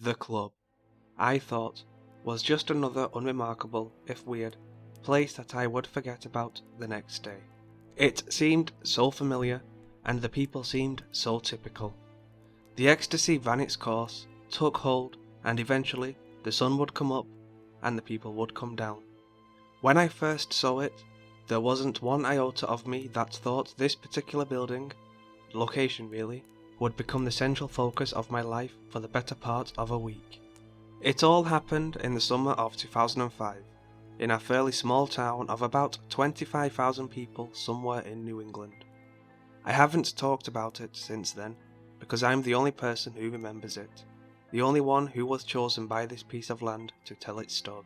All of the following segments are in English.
the club, I thought, was just another unremarkable, if weird, place that I would forget about the next day. It seemed so familiar, and the people seemed so typical. The ecstasy ran its course, took hold, and eventually the sun would come up and the people would come down. When I first saw it, there wasn't one iota of me that thought this particular building, location really, would become the central focus of my life for the better part of a week. It all happened in the summer of 2005, in a fairly small town of about 25,000 people somewhere in New England. I haven't talked about it since then, because I'm the only person who remembers it, the only one who was chosen by this piece of land to tell its story.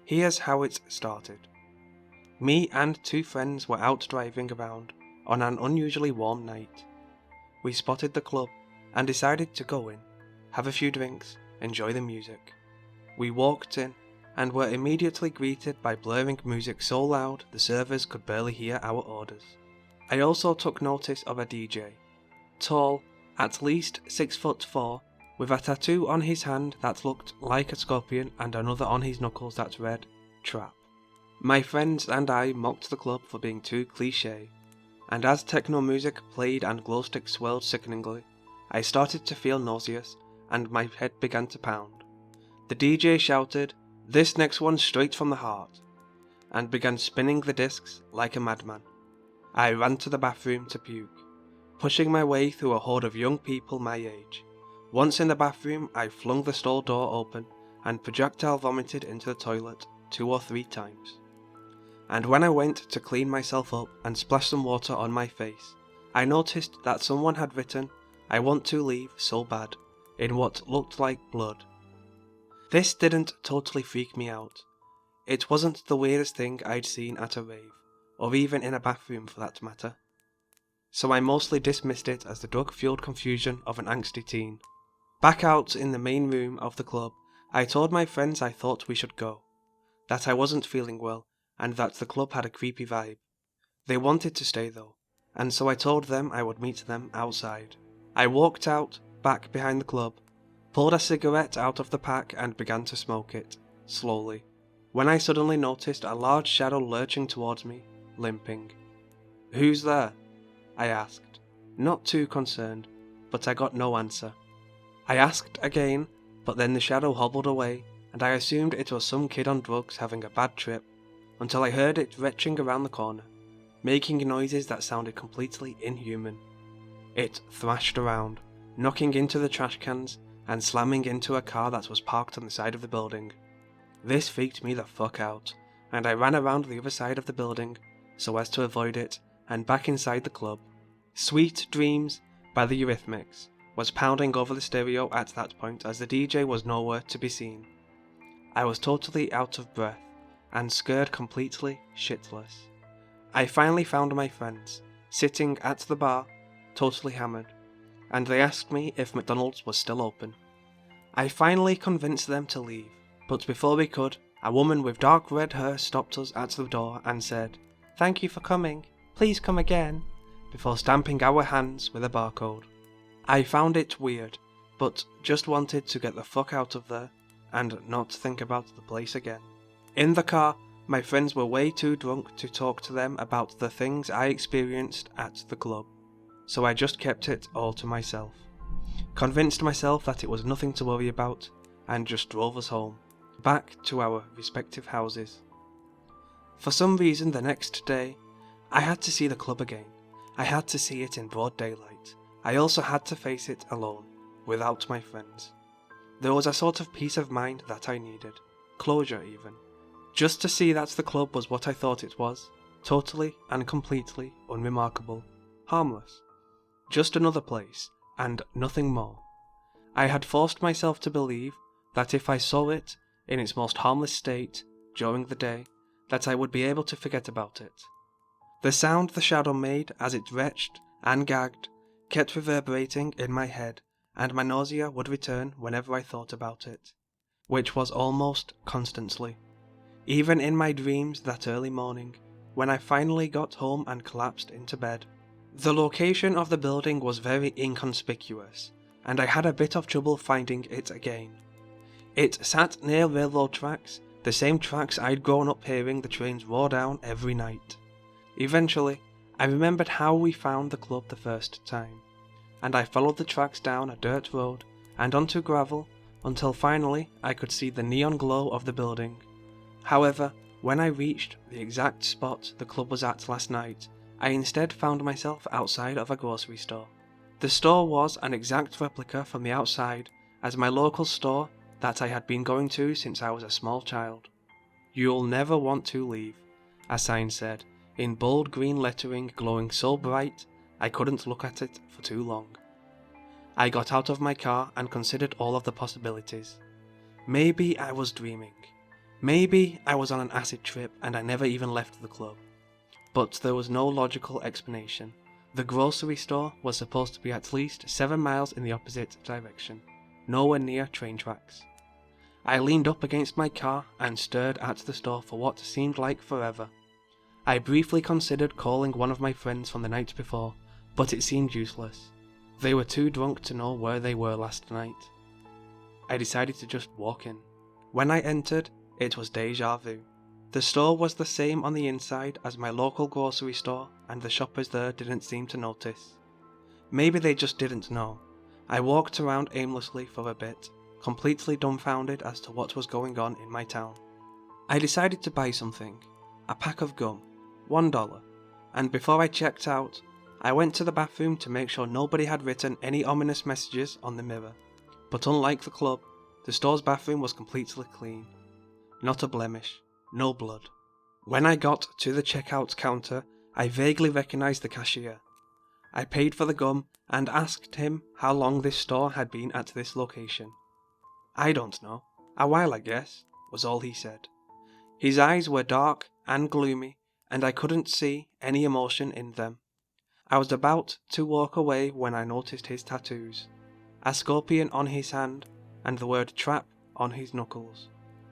Here's how it started. Me and two friends were out driving around on an unusually warm night. We spotted the club and decided to go in, have a few drinks, enjoy the music. We walked in and were immediately greeted by blaring music so loud the servers could barely hear our orders. I also took notice of a DJ, tall, at least 6'4", with a tattoo on his hand that looked like a scorpion and another on his knuckles that read, Trap. My friends and I mocked the club for being too cliché, and as techno music played and glow sticks swirled sickeningly, I started to feel nauseous and my head began to pound. The DJ shouted, "This next one's straight from the heart," and began spinning the discs like a madman. I ran to the bathroom to puke, pushing my way through a horde of young people my age. Once in the bathroom, I flung the stall door open and projectile vomited into the toilet 2 or 3 times. And when I went to clean myself up and splash some water on my face, I noticed that someone had written, "I want to leave so bad," in what looked like blood. This didn't totally freak me out. It wasn't the weirdest thing I'd seen at a rave, or even in a bathroom for that matter. So I mostly dismissed it as the drug-fueled confusion of an angsty teen. Back out in the main room of the club, I told my friends I thought we should go, that I wasn't feeling well, and that the club had a creepy vibe. They wanted to stay though, and so I told them I would meet them outside. I walked out, back behind the club, pulled a cigarette out of the pack and began to smoke it, slowly, when I suddenly noticed a large shadow lurching towards me, limping. "Who's there?" I asked, not too concerned, but I got no answer. I asked again, but then the shadow hobbled away, and I assumed it was some kid on drugs having a bad trip, until I heard it retching around the corner, making noises that sounded completely inhuman. It thrashed around, knocking into the trash cans, and slamming into a car that was parked on the side of the building. This freaked me the fuck out, and I ran around the other side of the building, so as to avoid it, and back inside the club. Sweet Dreams by the Eurythmics was pounding over the stereo at that point as the DJ was nowhere to be seen. I was totally out of breath, and scared completely shitless. I finally found my friends, sitting at the bar, totally hammered, and they asked me if McDonald's was still open. I finally convinced them to leave, but before we could, a woman with dark red hair stopped us at the door and said, "Thank you for coming, please come again," before stamping our hands with a barcode. I found it weird, but just wanted to get the fuck out of there and not think about the place again. In the car, my friends were way too drunk to talk to them about the things I experienced at the club, so I just kept it all to myself, convinced myself that it was nothing to worry about, and just drove us home, back to our respective houses. For some reason the next day, I had to see the club again. I had to see it in broad daylight. I also had to face it alone, without my friends. There was a sort of peace of mind that I needed, closure even, just to see that the club was what I thought it was, totally and completely unremarkable, harmless. Just another place, and nothing more. I had forced myself to believe that if I saw it, in its most harmless state, during the day, that I would be able to forget about it. The sound the shadow made as it retched and gagged kept reverberating in my head, and my nausea would return whenever I thought about it, which was almost constantly. Even in my dreams that early morning, when I finally got home and collapsed into bed. The location of the building was very inconspicuous, and I had a bit of trouble finding it again. It sat near railroad tracks, the same tracks I'd grown up hearing the trains roar down every night. Eventually, I remembered how we found the club the first time, and I followed the tracks down a dirt road and onto gravel until finally I could see the neon glow of the building. However, when I reached the exact spot the club was at last night, I instead found myself outside of a grocery store. The store was an exact replica from the outside as my local store that I had been going to since I was a small child. "You'll never want to leave," a sign said, in bold green lettering glowing so bright I couldn't look at it for too long. I got out of my car and considered all of the possibilities. Maybe I was dreaming. Maybe I was on an acid trip and I never even left the club. But there was no logical explanation. The grocery store was supposed to be at least 7 miles in the opposite direction, nowhere near train tracks. I leaned up against my car and stared at the store for what seemed like forever. I briefly considered calling one of my friends from the night before, but it seemed useless. They were too drunk to know where they were last night. I decided to just walk in. When I entered, it was déjà vu. The store was the same on the inside as my local grocery store, and the shoppers there didn't seem to notice. Maybe they just didn't know. I walked around aimlessly for a bit, completely dumbfounded as to what was going on in my town. I decided to buy something, a pack of gum, $1, and before I checked out, I went to the bathroom to make sure nobody had written any ominous messages on the mirror. But unlike the club, the store's bathroom was completely clean. Not a blemish, no blood. When I got to the checkout counter, I vaguely recognized the cashier. I paid for the gum and asked him how long this store had been at this location. "I don't know. A while, I guess," was all he said. His eyes were dark and gloomy, and I couldn't see any emotion in them. I was about to walk away when I noticed his tattoos, a scorpion on his hand and the word trap on his knuckles.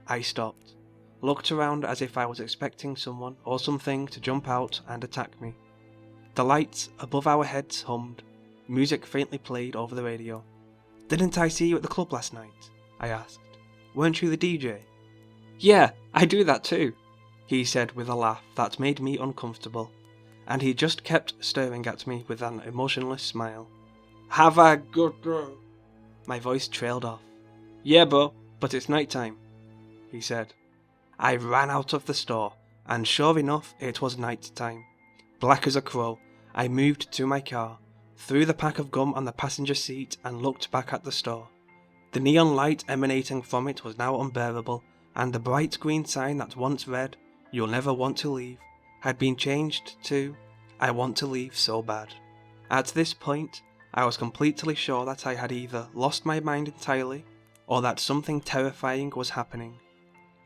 I stopped, looked around as if I was expecting someone or something to jump out and attack me. The lights above our heads hummed, music faintly played over the radio. "Didn't I see you at the club last night?" I asked. "Weren't you the DJ?" "Yeah, I do that too," he said with a laugh that made me uncomfortable, and he just kept staring at me with an emotionless smile. "Have a good day." My voice trailed off. "Yeah, bro, but it's night time," he said. I ran out of the store, and sure enough, it was night time. Black as a crow, I moved to my car, threw the pack of gum on the passenger seat and looked back at the store. The neon light emanating from it was now unbearable, and the bright green sign that once read, "You'll never want to leave," had been changed to, "I want to leave so bad." At this point, I was completely sure that I had either lost my mind entirely, or that something terrifying was happening.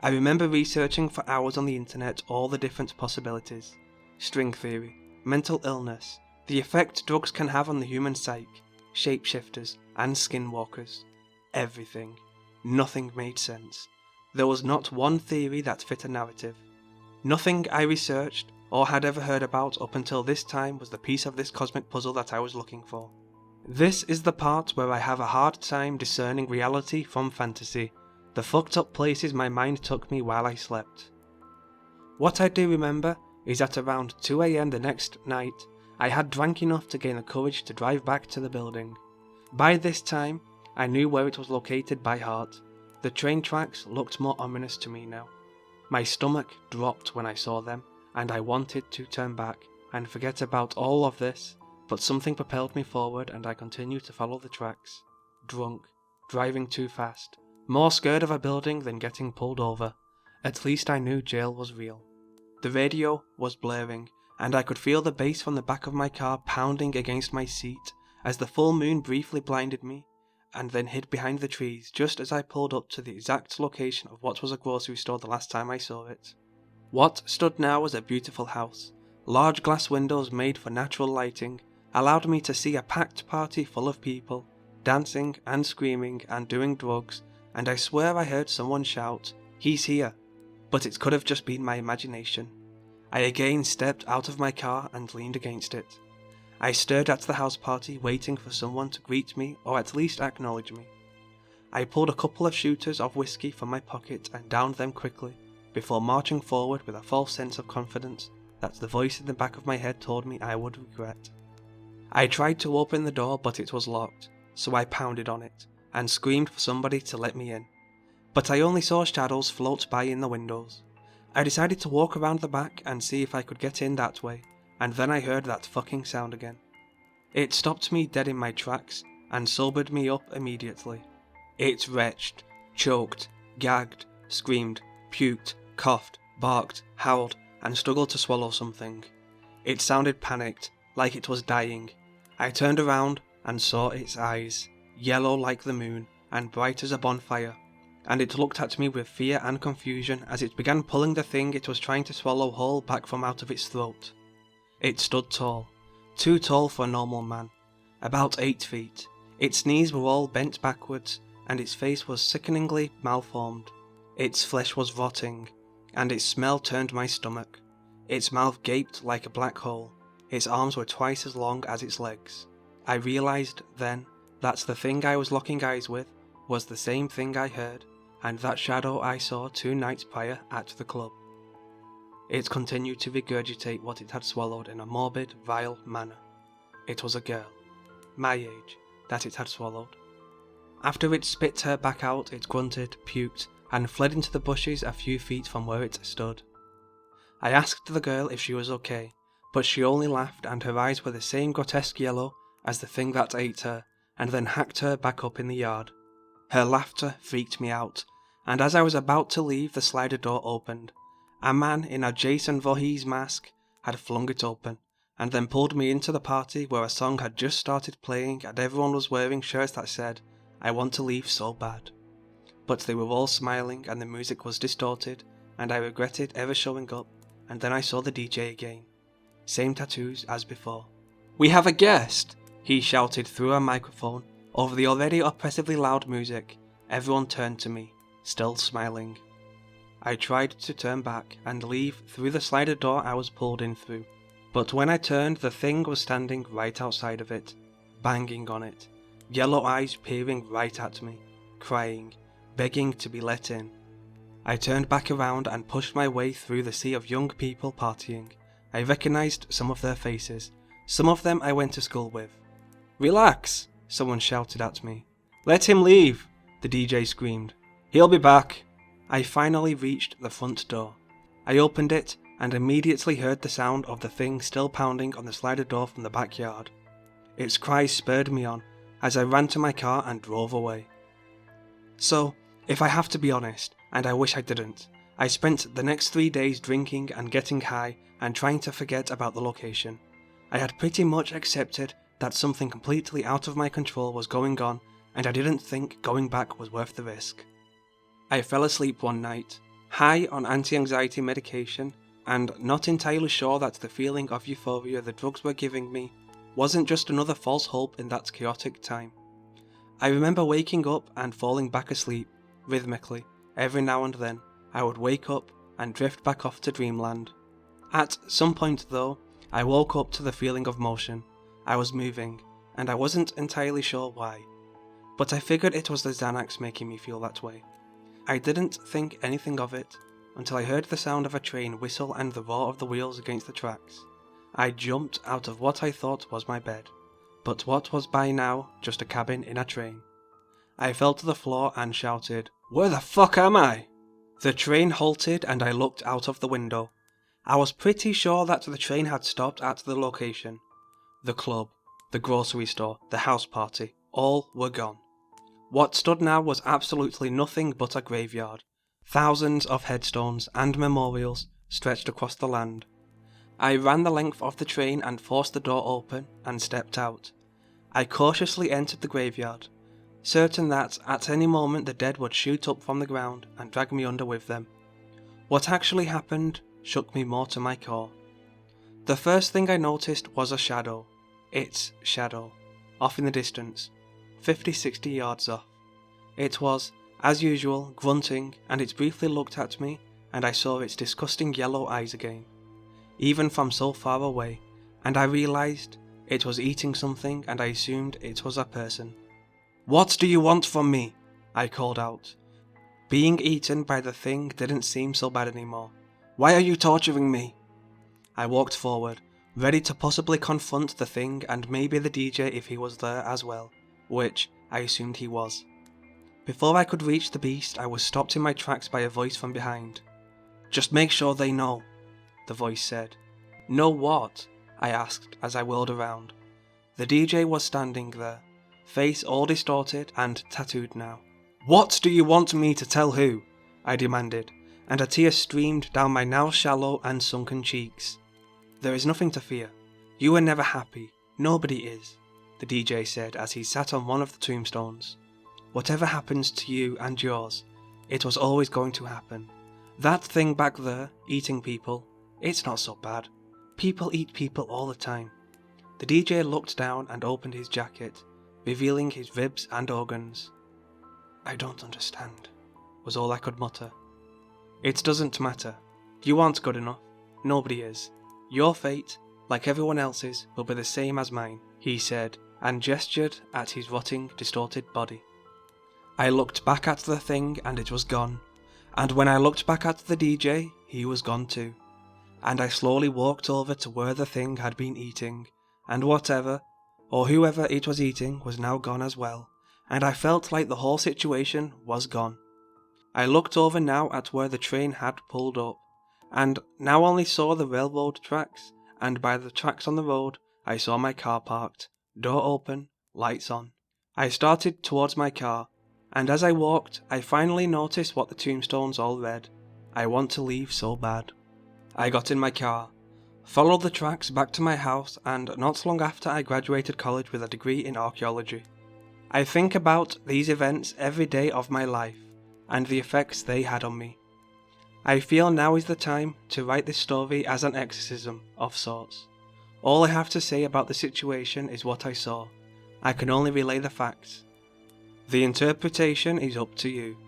I remember researching for hours on the internet all the different possibilities. String theory, mental illness, the effect drugs can have on the human psyche, shapeshifters, and skinwalkers. Everything. Nothing made sense. There was not one theory that fit a narrative. Nothing I researched or had ever heard about up until this time was the piece of this cosmic puzzle that I was looking for. This is the part where I have a hard time discerning reality from fantasy, the fucked up places my mind took me while I slept. What I do remember is that around 2 AM the next night, I had drank enough to gain the courage to drive back to the building. By this time, I knew where it was located by heart. The train tracks looked more ominous to me now. My stomach dropped when I saw them, and I wanted to turn back and forget about all of this, but something propelled me forward and I continued to follow the tracks. Drunk, driving too fast, more scared of a building than getting pulled over. At least I knew jail was real. The radio was blaring, and I could feel the bass from the back of my car pounding against my seat as the full moon briefly blinded me, and then hid behind the trees just as I pulled up to the exact location of what was a grocery store the last time I saw it. What stood now was a beautiful house. Large glass windows made for natural lighting allowed me to see a packed party full of people, dancing and screaming and doing drugs, and I swear I heard someone shout, "He's here!" But it could have just been my imagination. I again stepped out of my car and leaned against it. I stared at the house party, waiting for someone to greet me or at least acknowledge me. I pulled a couple of shooters of whiskey from my pocket and downed them quickly, before marching forward with a false sense of confidence that the voice in the back of my head told me I would regret. I tried to open the door, but it was locked, so I pounded on it and screamed for somebody to let me in. But I only saw shadows float by in the windows. I decided to walk around the back and see if I could get in that way, and then I heard that fucking sound again. It stopped me dead in my tracks and sobered me up immediately. It retched, choked, gagged, screamed, puked, coughed, barked, howled, and struggled to swallow something. It sounded panicked, like it was dying. I turned around and saw its eyes, yellow like the moon and bright as a bonfire, and it looked at me with fear and confusion as it began pulling the thing it was trying to swallow whole back from out of its throat. It stood tall, too tall for a normal man, about 8 feet. Its knees were all bent backwards, and its face was sickeningly malformed. Its flesh was rotting, and its smell turned my stomach. Its mouth gaped like a black hole. Its arms were twice as long as its legs. I realized then that the thing I was locking eyes with was the same thing I heard, and that shadow I saw 2 nights prior at the club. It continued to regurgitate what it had swallowed in a morbid, vile manner. It was a girl, my age, that it had swallowed. After it spit her back out, it grunted, puked, and fled into the bushes a few feet from where it stood. I asked the girl if she was okay, but she only laughed, and her eyes were the same grotesque yellow as the thing that ate her, and then hacked her back up in the yard. Her laughter freaked me out, and as I was about to leave, the slider door opened. A man in a Jason Voorhees mask had flung it open, and then pulled me into the party where a song had just started playing and everyone was wearing shirts that said, "I want to leave so bad." But they were all smiling and the music was distorted, and I regretted ever showing up, and then I saw the DJ again. Same tattoos as before. "We have a guest!" he shouted through a microphone over the already oppressively loud music. Everyone turned to me, still smiling. I tried to turn back and leave through the slider door I was pulled in through, but when I turned, the thing was standing right outside of it, banging on it, yellow eyes peering right at me, crying, begging to be let in. I turned back around and pushed my way through the sea of young people partying. I recognized some of their faces. Some of them I went to school with. "Relax," someone shouted at me. "Let him leave," the DJ screamed. "He'll be back." I finally reached the front door. I opened it and immediately heard the sound of the thing still pounding on the slider door from the backyard. Its cries spurred me on as I ran to my car and drove away. So, if I have to be honest, and I wish I didn't, I spent the next 3 days drinking and getting high and trying to forget about the location. I had pretty much accepted that something completely out of my control was going on, and I didn't think going back was worth the risk. I fell asleep one night, high on anti-anxiety medication, and not entirely sure that the feeling of euphoria the drugs were giving me wasn't just another false hope in that chaotic time. I remember waking up and falling back asleep, rhythmically. Every now and then, I would wake up and drift back off to dreamland. At some point though, I woke up to the feeling of motion. I was moving, and I wasn't entirely sure why. But I figured it was the Xanax making me feel that way. I didn't think anything of it until I heard the sound of a train whistle and the roar of the wheels against the tracks. I jumped out of what I thought was my bed, but what was by now just a cabin in a train. I fell to the floor and shouted, "Where the fuck am I?" The train halted and I looked out of the window. I was pretty sure that the train had stopped at the location. The club, the grocery store, the house party, all were gone. What stood now was absolutely nothing but a graveyard. Thousands of headstones and memorials stretched across the land. I ran the length of the train and forced the door open and stepped out. I cautiously entered the graveyard, certain that at any moment the dead would shoot up from the ground and drag me under with them. What actually happened shook me more to my core. The first thing I noticed was a shadow. Its shadow, off in the distance, 50-60 yards off. It was, as usual, grunting, and it briefly looked at me, and I saw its disgusting yellow eyes again, even from so far away, and I realized It was eating something, and I assumed it was a person. "What do you want from me?" I called out. Being eaten by the thing didn't seem so bad anymore. "Why are you torturing me?" I walked forward, ready to possibly confront the thing and maybe the DJ if he was there as well, which I assumed he was. Before I could reach the beast, I was stopped in my tracks by a voice from behind. "Just make sure they know," the voice said. "Know what?" I asked as I whirled around. The DJ was standing there, face all distorted and tattooed now. "What do you want me to tell who?" I demanded, and a tear streamed down my now shallow and sunken cheeks. "There is nothing to fear. You were never happy. Nobody is," the DJ said as he sat on one of the tombstones. "Whatever happens to you and yours, it was always going to happen. That thing back there, eating people, it's not so bad. People eat people all the time." The DJ looked down and opened his jacket, revealing his ribs and organs. "I don't understand," was all I could mutter. "It doesn't matter. You aren't good enough. Nobody is. Your fate, like everyone else's, will be the same as mine," he said, and gestured at his rotting, distorted body. I looked back at the thing and it was gone, and when I looked back at the DJ, he was gone too. And I slowly walked over to where the thing had been eating, and whatever, or whoever it was eating was now gone as well, and I felt like the whole situation was gone. I looked over now at where the train had pulled up, and now only saw the railroad tracks, and by the tracks on the road I saw my car parked, door open, lights on. I started towards my car, and as I walked I finally noticed what the tombstones all read. "I want to leave so bad." I got in my car, followed the tracks back to my house, and not long after I graduated college with a degree in archaeology. I think about these events every day of my life, and the effects they had on me. I feel now is the time to write this story as an exorcism of sorts. All I have to say about the situation is what I saw. I can only relay the facts. The interpretation is up to you.